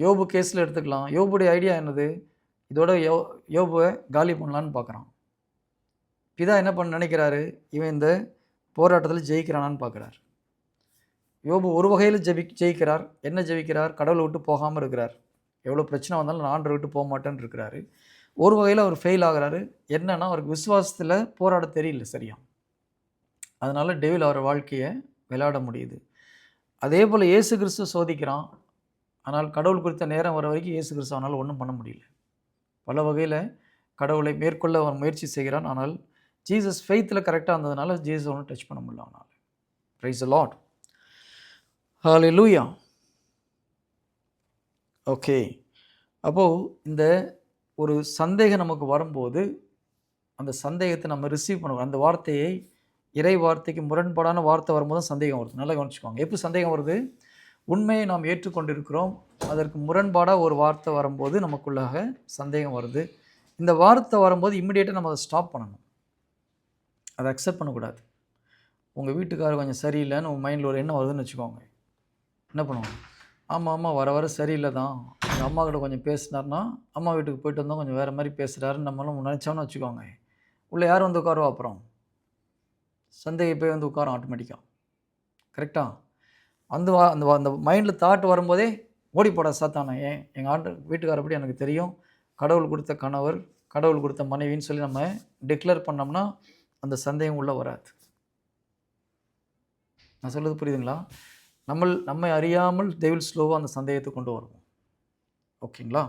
யோபு கேஸில் எடுத்துக்கலாம். யோபுடைய ஐடியா என்னது? இதோட யோபுவை காலி பண்ணலான்னு பார்க்குறான். பிதா என்ன பண்ண நினைக்கிறாரு? இவன் இந்த போராட்டத்தில் ஜெயிக்கிறானான்னு பார்க்குறார். யோபு ஒரு வகையில் ஜெயிக்கிறார். என்ன ஜெயிக்கிறார்? கடவுளை விட்டு போகாமல் இருக்கிறார். எவ்வளோ பிரச்சனை வந்தாலும் நான் ஆண்டவரை விட்டு போக மாட்டேன்னு இருக்கிறாரு. ஒரு வகையில் அவர் ஃபெயில் ஆகிறாரு. என்னன்னா, அவருக்கு விசுவாசத்தில் போராட தெரியல சரியா. அதனால் டெவில் அவர் வாழ்க்கையை விளையாட முடியுது. அதே போல் இயேசு கிறிஸ்து சோதிக்கிறான். ஆனால் கடவுள் குறித்த நேரம் வர வரைக்கும் இயேசு கிறிஸ்து அவனால் ஒன்றும் பண்ண முடியல. பல வகையில் கடவுளை மேற்கொள்ள அவன் முயற்சி செய்கிறான். ஆனால் ஜீசஸ் ஃபெய்த்தில் கரெக்டாக இருந்ததுனால ஜீசஸ் ஒன்றும் டச் பண்ண முடியல அவனால். Praise the Lord. Hallelujah. Okay. அப்போது இந்த ஒரு சந்தேகம் நமக்கு வரும்போது அந்த சந்தேகத்தை நம்ம ரிசீவ் பண்ணுவோம். அந்த வார்த்தையை இறை வார்த்தைக்கு முரண்பாடான வார்த்தை வரும்போது சந்தேகம் வருது. நல்லா கவனிச்சுக்கோங்க. எப்போ சந்தேகம் வருது? உண்மையை நாம் ஏற்றுக்கொண்டிருக்கிறோம், அதற்கு முரண்பாடாக ஒரு வார்த்தை வரும்போது நமக்குள்ளாக சந்தேகம் வருது. இந்த வார்த்தை வரும்போது இம்மிடியேட்டாக நம்ம அதை ஸ்டாப் பண்ணணும். அதை அக்செப்ட் பண்ணக்கூடாது. உங்கள் வீட்டுக்காரர் கொஞ்சம் சரியில்லைன்னு உங்கள் மைண்டில் ஒரு எண்ணம் வருதுன்னு வச்சுக்கோங்க. என்ன பண்ணுவோம்? ஆமாம் வர வர சரியில்லை தான், எங்கள் அம்மா கிட்ட கொஞ்சம் பேசினார்னா அம்மா வீட்டுக்கு போயிட்டு வந்தால் கொஞ்சம் வேறு மாதிரி பேசுகிறாருன்னு நம்மளும் நினச்சோன்னு வச்சுக்கோங்க. உள்ளே யார் வந்து உட்காருவா? அப்புறம் சந்தேகம் போய் வந்து உட்காரும் ஆட்டோமேட்டிக்காக. கரெக்டாக? அந்த அந்த மைண்டில் தாட் வரும்போதே ஓடி போட சாத்தானே. எங்கள் வீட்டுக்காரப்படி எனக்கு தெரியும், கடவுள் கொடுத்த கணவர், கடவுள் கொடுத்த மனைவின்னு சொல்லி நம்ம டிக்ளேர் பண்ணோம்னா அந்த சந்தேகம் உள்ளே வராது. நான் சொல்கிறது புரியுதுங்களா? நம்மை அறியாமல் டெவில் ஸ்லோவாக அந்த சந்தேகத்தை கொண்டு வருவோம். ஓகேங்களா?